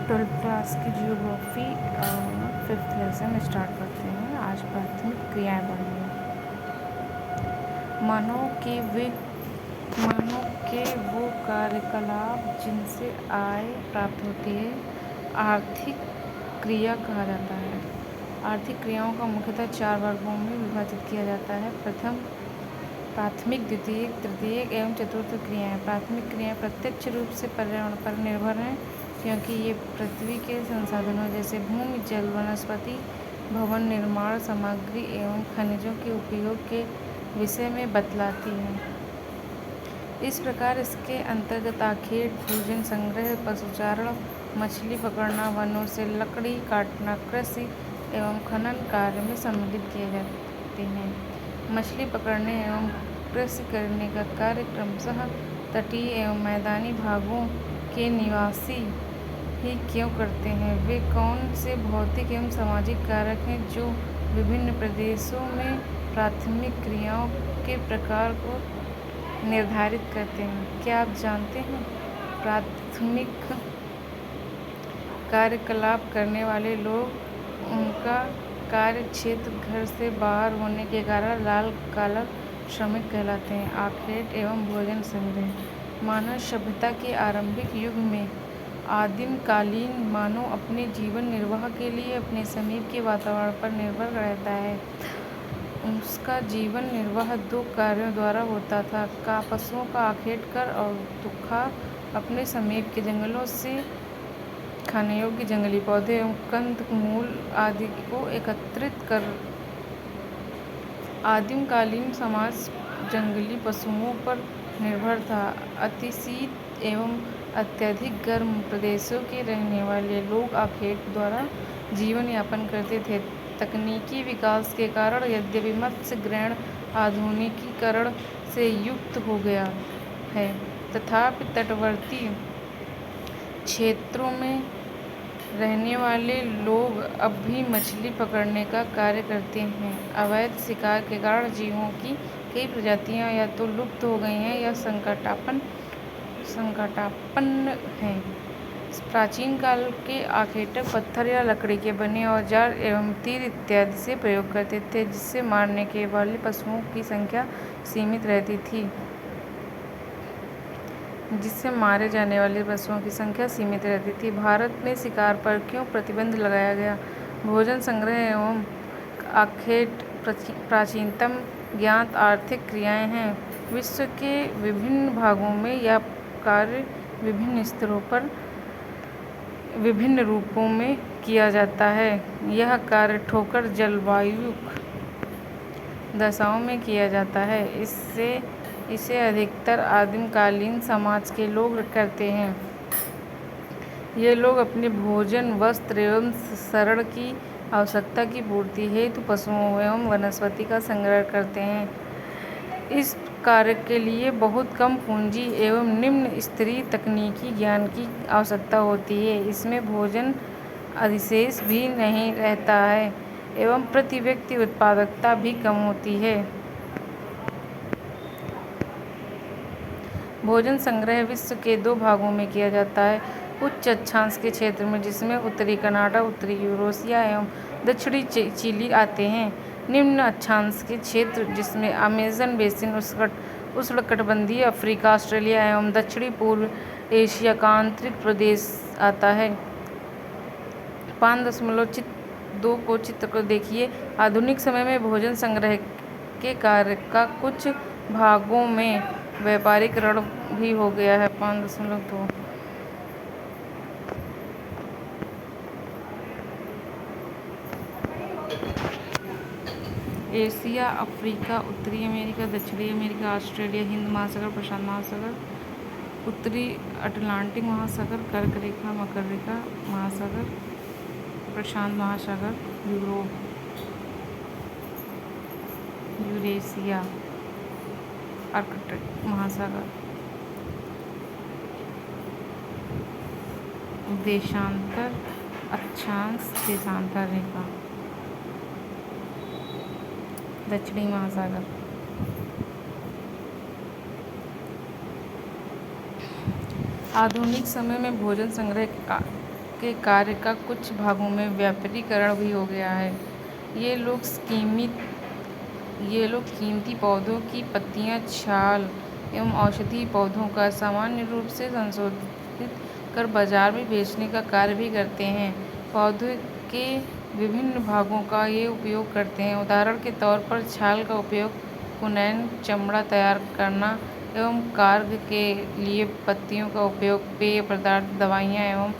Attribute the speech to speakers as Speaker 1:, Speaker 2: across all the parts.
Speaker 1: 12th class की geography 5th lesson start करते हैं। आज प्राथमिक क्रियाएं पढ़ेंगे। मानव के वो कार्यकलाप जिनसे आय प्राप्त होती है आर्थिक क्रिया कहा जाता है। आर्थिक क्रियाओं का मुख्यतः 4 वर्गों में विभाजित किया जाता है। प्रथम, प्राथमिक, द्वितीयक, तृतीयक एवं चतुर्थ क्रियाएं। प्राथमिक क्रियाएं प्रत्यक्ष रूप से पर्यावरण पर निर्भर हैं, क्योंकि ये पृथ्वी के संसाधनों जैसे भूमि, जल, वनस्पति, भवन निर्माण सामग्री एवं खनिजों के उपयोग के विषय में बतलाती हैं। इस प्रकार इसके अंतर्गत आखेट, भोजन संग्रह, पशुचारण, मछली पकड़ना, वनों से लकड़ी काटना, कृषि एवं खनन कार्य में सम्मिलित किए जाते हैं। मछली पकड़ने एवं कृषि करने का कार्य क्रमशः तटीय एवं मैदानी भागों के निवासी ही क्यों करते हैं? वे कौन से भौतिक एवं सामाजिक कारक हैं जो विभिन्न प्रदेशों में प्राथमिक क्रियाओं के प्रकार को निर्धारित करते हैं? क्या आप जानते हैं? प्राथमिक कार्यकलाप करने वाले लोग उनका कार्य क्षेत्र घर से बाहर होने के कारण लाल कॉलर श्रमिक कहलाते हैं। आखेट एवं भोजन संग्रह। मानव सभ्यता के आरंभिक युग में आदिम कालीन मानव अपने जीवन निर्वाह के लिए अपने समीप के वातावरण पर निर्भर रहता है। उसका जीवन निर्वाह 2 कार्यों द्वारा होता था। पशुओं का आखेट कर और तुखा अपने समीप के जंगलों से खाने योग्य जंगली पौधे एवं कंद मूल आदि को एकत्रित कर। आदिमकालीन समाज जंगली पशुओं पर निर्भर था। अतिशीत एवं अत्यधिक गर्म प्रदेशों के रहने वाले लोग आखेट द्वारा जीवन यापन करते थे। तकनीकी विकास के कारण यद्यपि मत्स्य ग्रहण आधुनिकीकरण से युक्त हो गया है, तथापि तटवर्ती क्षेत्रों में रहने वाले लोग अब भी मछली पकड़ने का कार्य करते हैं। अवैध शिकार के कारण जीवों की कई प्रजातियां या तो लुप्त हो गई हैं या संकटापन्न हैं। प्राचीन काल के आखेटक पत्थर या लकड़ी के बने औजार एवं तीर इत्यादि से प्रयोग करते थे, जिससे मारने के वाले पशुओं की संख्या सीमित रहती थी। जिससे मारे जाने वाले पशुओं की संख्या सीमित रहती थी। भारत में शिकार पर क्यों प्रतिबंध लगाया गया? भोजन संग्रह एवं आखेट प्राचीनतम ज्ञात आर्थिक क्रियाएं हैं। विश्व के विभिन्न भागों में यह कार्य विभिन्न स्तरों पर विभिन्न रूपों में किया जाता है। यह कार्य ठोकर जलवायुक दशाओं में किया जाता है। इसे अधिकतर आदिमकालीन समाज के लोग करते हैं। ये लोग अपने भोजन, वस्त्र एवं शरण की आवश्यकता की पूर्ति हेतु पशुओं एवं वनस्पति का संग्रह करते हैं। इस कार्य के लिए बहुत कम पूंजी एवं निम्न स्तरीय तकनीकी ज्ञान की आवश्यकता होती है। इसमें भोजन अधिशेष भी नहीं रहता है एवं प्रति व्यक्ति उत्पादकता भी कम होती है। भोजन संग्रह विश्व के 2 भागों में किया जाता है। उच्च अक्षांश के क्षेत्र में, जिसमें उत्तरी कनाडा, उत्तरी यूरेशिया एवं दक्षिणी चिली आते हैं। निम्न अक्षांश के क्षेत्र, जिसमें अमेज़न बेसिन, उष्णकटिबंधीय अफ्रीका, ऑस्ट्रेलिया एवं दक्षिणी पूर्व एशिया का आंतरिक प्रदेश आता है। 5.2 को चित्र को देखिए। आधुनिक समय में भोजन संग्रह के कार्य का कुछ भागों में व्यापारीकरण भी हो गया है। 5.2 एशिया, अफ्रीका, उत्तरी अमेरिका, दक्षिणी अमेरिका, ऑस्ट्रेलिया, हिंद महासागर, प्रशांत महासागर, उत्तरी अटलांटिक महासागर, कर्क रेखा, मकर रेखा महासागर, प्रशांत महासागर, यूरेशिया, आर्कटिक महासागर। देशांतर, अक्षांश, देशांतर रेखा, दक्षिणी महासागर। आधुनिक समय में भोजन संग्रह के कार्य का कुछ भागों में व्यापारीकरण भी हो गया है। ये लोग कीमती पौधों की पत्तियां, छाल एवं औषधीय पौधों का सामान्य रूप से संशोधित कर बाजार में बेचने का कार्य भी करते हैं। पौधे के विभिन्न भागों का ये उपयोग करते हैं। उदाहरण के तौर पर छाल का उपयोग कुनैन, चमड़ा तैयार करना एवं कार्य के लिए, पत्तियों का उपयोग पेय पदार्थ, दवाइयाँ एवं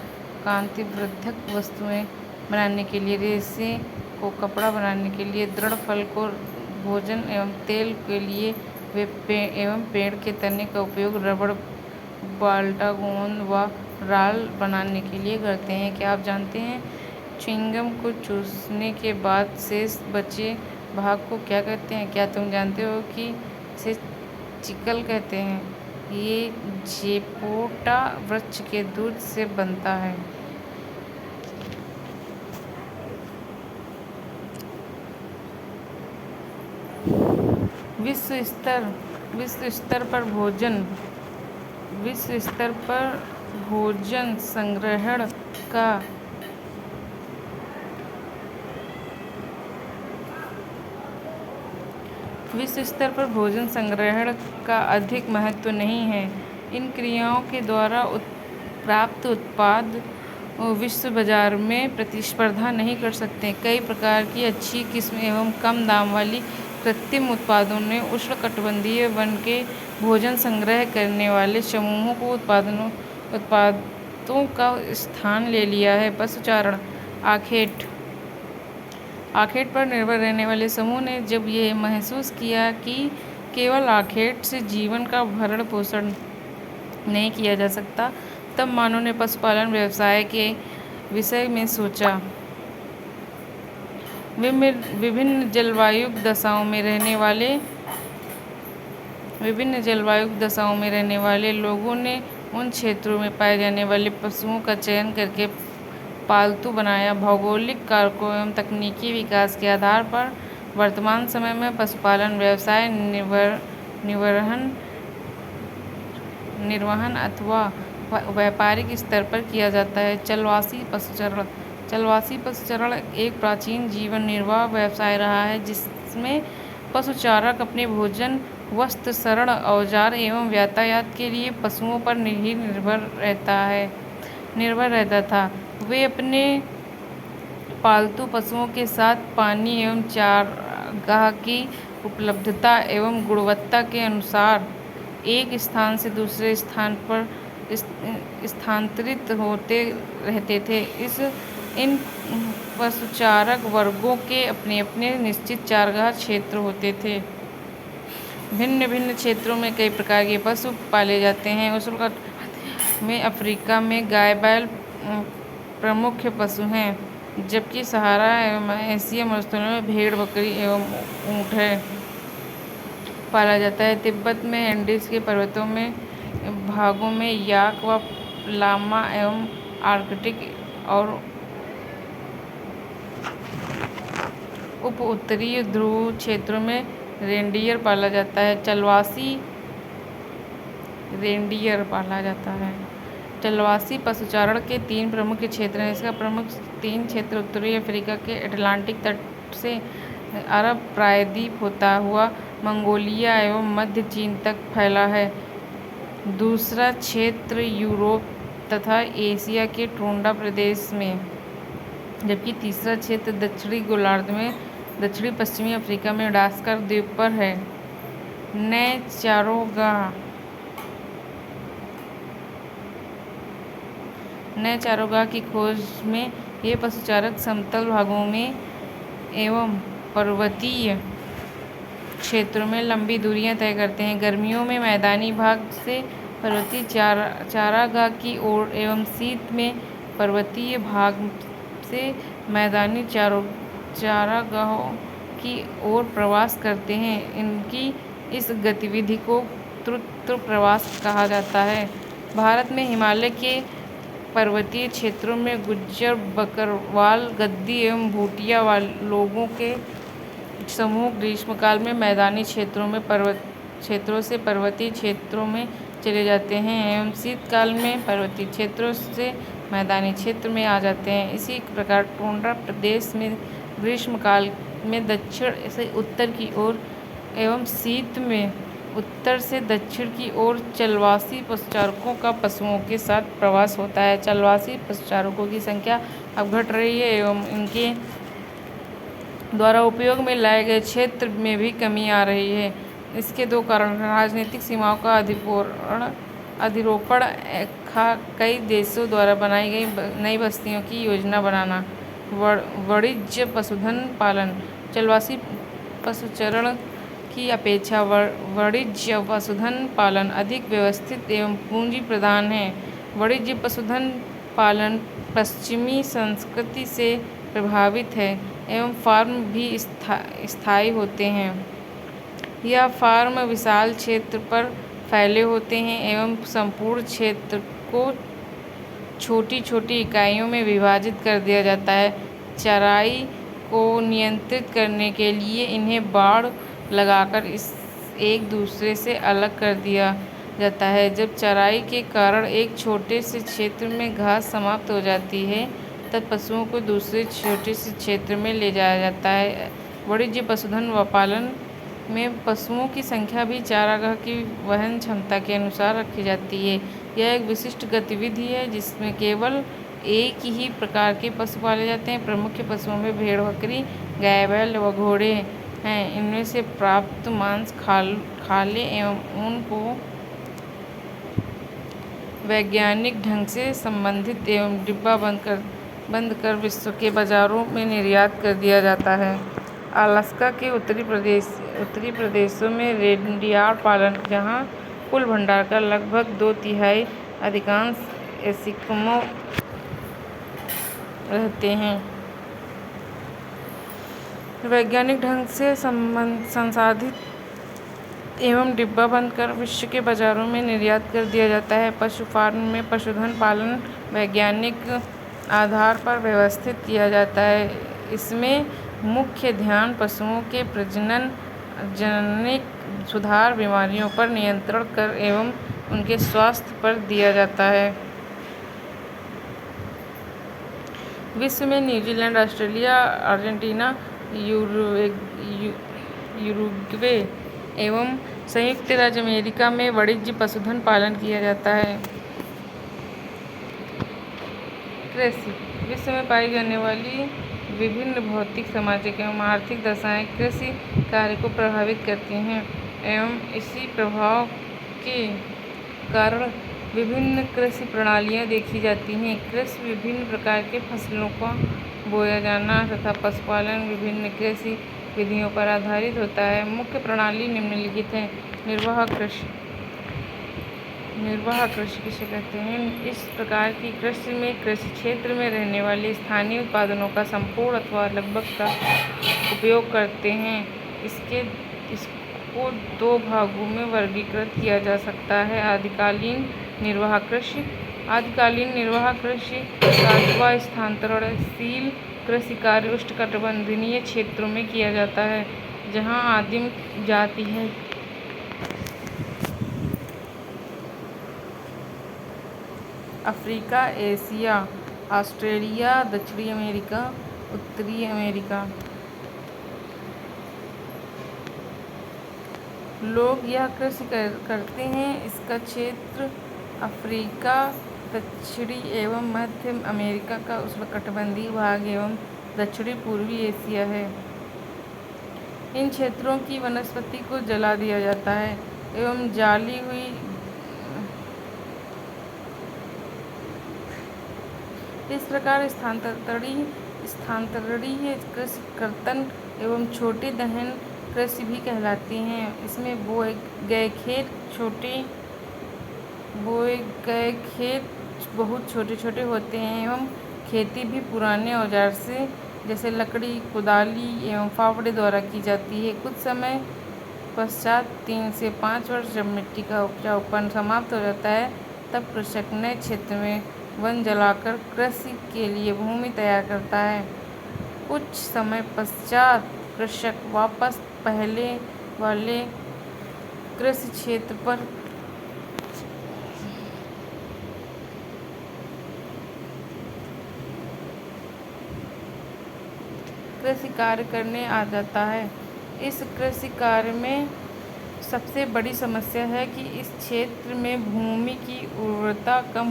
Speaker 1: कांतिवर्धक वस्तुएं बनाने के लिए, रेशे को कपड़ा बनाने के लिए, दृढ़ फल को भोजन एवं तेल के लिए एवं पेड़ के तने का उपयोग रबड़, बाल्टा, गोंद व राल बनाने के लिए करते हैं। क्या आप जानते हैं च्युइंगम को चूसने के बाद शेष बचे भाग को क्या कहते हैं? क्या तुम जानते हो कि इसे चिकल कहते हैं? ये जेपोटा वृक्ष के दूध से बनता है। विश्व स्तर पर भोजन संग्रहण का विश्व स्तर पर भोजन संग्रहण का अधिक महत्व नहीं है। इन क्रियाओं के द्वारा प्राप्त उत्पाद विश्व बाजार में प्रतिस्पर्धा नहीं कर सकते। कई प्रकार की अच्छी किस्म एवं कम दाम वाली कृत्रिम उत्पादों ने उष्णकटिबंधीय वन के भोजन संग्रह करने वाले समूहों को उत्पादों का स्थान ले लिया है। पशुचारण आखेट पर निर्भर रहने वाले समूह ने जब यह महसूस किया कि केवल आखेट से जीवन का भरण पोषण नहीं किया जा सकता, तब मानव ने पशुपालन व्यवसाय के विषय में सोचा। विभिन्न जलवायु दशाओं में रहने वाले लोगों ने उन क्षेत्रों में पाए जाने वाले पशुओं का चयन करके पालतू बनाया। भौगोलिक कारकों एवं तकनीकी विकास के आधार पर वर्तमान समय में पशुपालन व्यवसाय निर्वहन अथवा व्यापारिक स्तर पर किया जाता है। चलवासी पशुचरण एक प्राचीन जीवन निर्वाह व्यवसाय रहा है, जिसमें पशुचारक अपने भोजन, वस्त्र, शरण, औजार एवं यातायात के लिए पशुओं पर निर्भर रहता था। वे अपने पालतू पशुओं के साथ पानी एवं चारागाह की उपलब्धता एवं गुणवत्ता के अनुसार एक स्थान से दूसरे स्थान पर स्थानांतरित होते रहते थे। इन पशुचारक वर्गों के अपने अपने निश्चित चारागाह क्षेत्र होते थे। भिन्न क्षेत्रों में कई प्रकार के पशु पाले जाते हैं। उष्णकटिबंध में अफ्रीका में गाय बैल प्रमुख पशु हैं, जबकि सहारा एवं एशिया मरुस्थलीय में भेड़, बकरी एवं ऊँट पाला जाता है। तिब्बत में एंडीज के पर्वतों में भागों में याक व लामा एवं आर्कटिक और उत्तरीय ध्रुव क्षेत्रों में रेनडियर पाला जाता है। चलवासी पशुचारण के 3 प्रमुख क्षेत्र हैं। इसका प्रमुख 3 क्षेत्र उत्तरी अफ्रीका के अटलांटिक तट से अरब प्रायद्वीप होता हुआ मंगोलिया एवं मध्य चीन तक फैला है। दूसरा क्षेत्र यूरोप तथा एशिया के टुंड्रा प्रदेश में, जबकि तीसरा क्षेत्र दक्षिणी गोलार्ध में दक्षिणी पश्चिमी अफ्रीका में मेडागास्कर द्वीप पर है। नए चारागाह की खोज में ये पशुचारक समतल भागों में एवं पर्वतीय क्षेत्रों में लंबी दूरियां तय करते हैं। गर्मियों में मैदानी भाग से पर्वतीय चारागाह की ओर एवं शीत में पर्वतीय भाग से मैदानी चारागाहों की ओर प्रवास करते हैं। इनकी इस गतिविधि को ऋतु प्रवास कहा जाता है। भारत में हिमालय के पर्वतीय क्षेत्रों में गुज्जर, बकरवाल, गद्दी एवं भूटिया लोगों के समूह ग्रीष्मकाल में मैदानी क्षेत्रों से पर्वतीय क्षेत्रों में चले जाते हैं एवं शीतकाल में पर्वतीय क्षेत्रों से मैदानी क्षेत्र में आ जाते हैं। इसी प्रकार टुंड्रा प्रदेश में ग्रीष्मकाल में दक्षिण से उत्तर की ओर एवं शीत में उत्तर से दक्षिण की ओर चलवासी पशुचारकों का पशुओं के साथ प्रवास होता है। चलवासी पशुचारकों की संख्या अब घट रही है एवं इनके द्वारा उपयोग में लाए गए क्षेत्र में भी कमी आ रही है। इसके दो कारण हैं: राजनीतिक सीमाओं का अधिरोपण, कई देशों द्वारा बनाई गई नई बस्तियों की योजना बनाना, वाणिज्य पशुधन पालन। चलवासी पशुचरण की अपेक्षा वाणिज्य पशुधन पालन अधिक व्यवस्थित एवं पूंजी प्रधान है। वाणिज्य पशुधन पालन पश्चिमी संस्कृति से प्रभावित है एवं फार्म भी स्थायी होते हैं। यह फार्म विशाल क्षेत्र पर फैले होते हैं एवं संपूर्ण क्षेत्र को छोटी छोटी इकाइयों में विभाजित कर दिया जाता है। चराई को नियंत्रित करने के लिए इन्हें बाड़ लगाकर एक दूसरे से अलग कर दिया जाता है। जब चराई के कारण एक छोटे से क्षेत्र में घास समाप्त हो जाती है, तब पशुओं को दूसरे छोटे से क्षेत्र में ले जाया जाता है। वाणिज्य पशुधन पालन में पशुओं की संख्या भी चारागाह की वहन क्षमता के अनुसार रखी जाती है। यह एक विशिष्ट गतिविधि है जिसमें केवल एक ही प्रकार के पशु पाले जाते हैं। प्रमुख पशुओं में भेड़, बकरी, गाय, बैल व घोड़े हैं। इनमें से प्राप्त मांस, खाले एवं ऊन को वैज्ञानिक ढंग से संबंधित एवं डिब्बा बंद कर विश्व के बाजारों में निर्यात कर दिया जाता है। अलास्का के उत्तरी प्रदेशों में रेनडियर पालन, जहाँ कुल भंडार का लगभग 2/3 अधिकांश एस्किमो रहते हैं, वैज्ञानिक ढंग से संसाधित एवं डिब्बा बंद कर विश्व के बाजारों में निर्यात कर दिया जाता है। पशु फार्म में पशुधन पालन वैज्ञानिक आधार पर व्यवस्थित किया जाता है। इसमें मुख्य ध्यान पशुओं के प्रजनन, जननिक सुधार, बीमारियों पर नियंत्रण कर एवं उनके स्वास्थ्य पर दिया जाता है। विश्व में न्यूजीलैंड, ऑस्ट्रेलिया, अर्जेंटीना, यूरुग्वे एवं संयुक्त राज्य अमेरिका में वाणिज्य पशुधन पालन किया जाता है। कृषि विश्व में पाई जाने वाली विभिन्न भौतिक, सामाजिक एवं आर्थिक दशाएं कृषि कार्य को प्रभावित करती हैं एवं इसी प्रभाव के कारण विभिन्न कृषि प्रणालियां देखी जाती हैं। कृषि विभिन्न प्रकार के फसलों का बोया जाना तथा पशुपालन विभिन्न कृषि विधियों पर आधारित होता है। मुख्य प्रणाली निम्नलिखित है। निर्वाह कृषि किसे कहते हैं? इस प्रकार की कृषि में कृषि क्षेत्र में रहने वाले स्थानीय उत्पादनों का संपूर्ण अथवा लगभग का उपयोग करते हैं। इसको 2 भागों में वर्गीकृत किया जा सकता है। आदिकालीन निर्वाह कृषि अथवा स्थानांतरणशील कृषि कार्य उष्णकटिबंधीय क्षेत्रों में किया जाता है, जहाँ आदिम जाति है। अफ्रीका, एशिया, ऑस्ट्रेलिया, दक्षिणी अमेरिका, उत्तरी अमेरिका। लोग यह कृषि करते हैं। इसका क्षेत्र अफ्रीका, दक्षिणी एवं मध्य अमेरिका का उष्णकटिबंधीय भाग एवं दक्षिणी पूर्वी एशिया है। इन क्षेत्रों की वनस्पति को जला दिया जाता है एवं जाली हुई इस प्रकार स्थानांतरणीय कृषि कर्तन एवं छोटे दहन कृषि भी कहलाती हैं। इसमें बोए गए खेत बहुत छोटे छोटे होते हैं एवं खेती भी पुराने औजार से जैसे लकड़ी, कुदाली एवं फावड़े द्वारा की जाती है। कुछ समय पश्चात 3 से 5 वर्ष जब मिट्टी का उपजाऊपन समाप्त हो जाता है, तब कृषक नए क्षेत्र में वन जलाकर कृषि के लिए भूमि तैयार करता है। कुछ समय पश्चात कृषक वापस पहले वाले कृषि क्षेत्र पर कृषि कार्य करने आ जाता है। इस कृषि कार्य में सबसे बड़ी समस्या है कि इस क्षेत्र में भूमि की उर्वरता कम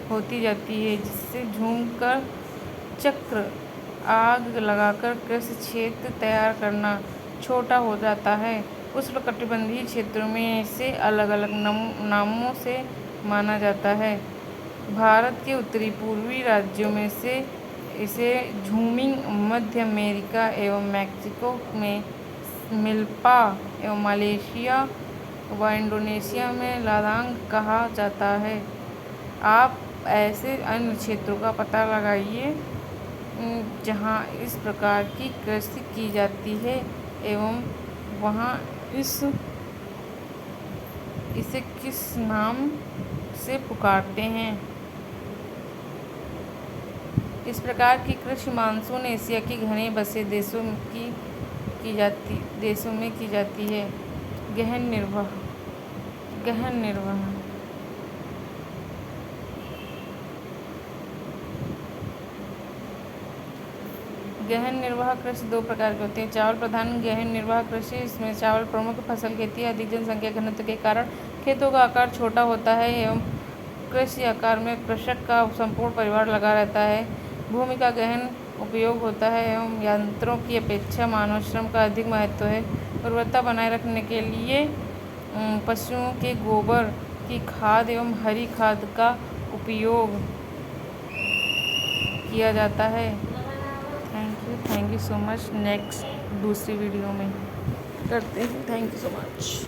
Speaker 1: होती जाती है, जिससे झूमकर चक्र आग लगाकर कृषि क्षेत्र तैयार करना छोटा हो जाता है। उष्णकटिबंधीय क्षेत्रों में इसे अलग-अलग नामों से माना जाता है। भारत के उत्तरी पूर्वी राज्यों में से इसे झूमिंग, मध्य अमेरिका एवं मैक्सिको में मिल्पा एवं मलेशिया व इंडोनेशिया में लादांग कहा जाता है। आप ऐसे अन्य क्षेत्रों का पता लगाइए जहाँ इस प्रकार की कृषि की जाती है एवं वहाँ इसे किस नाम से पुकारते हैं। इस प्रकार की कृषि मानसून एशिया के घने बसे देशों में की जाती है। गहन निर्वाह कृषि दो प्रकार के होते हैं। चावल प्रधान गहन निर्वाह कृषि, इसमें चावल प्रमुख फसल खेती है। अधिक जनसंख्या घनत्व के कारण खेतों का आकार छोटा होता है एवं कृषि आकार में कृषक का संपूर्ण परिवार लगा रहता है। भूमि का गहन उपयोग होता है एवं यंत्रों की अपेक्षा मानव श्रम का अधिक महत्व है। उर्वरता बनाए रखने के लिए पशुओं के गोबर की खाद एवं हरी खाद का उपयोग किया जाता है। Thank you so much. Next दूसरी वीडियो में करते हैं। Thank you so much.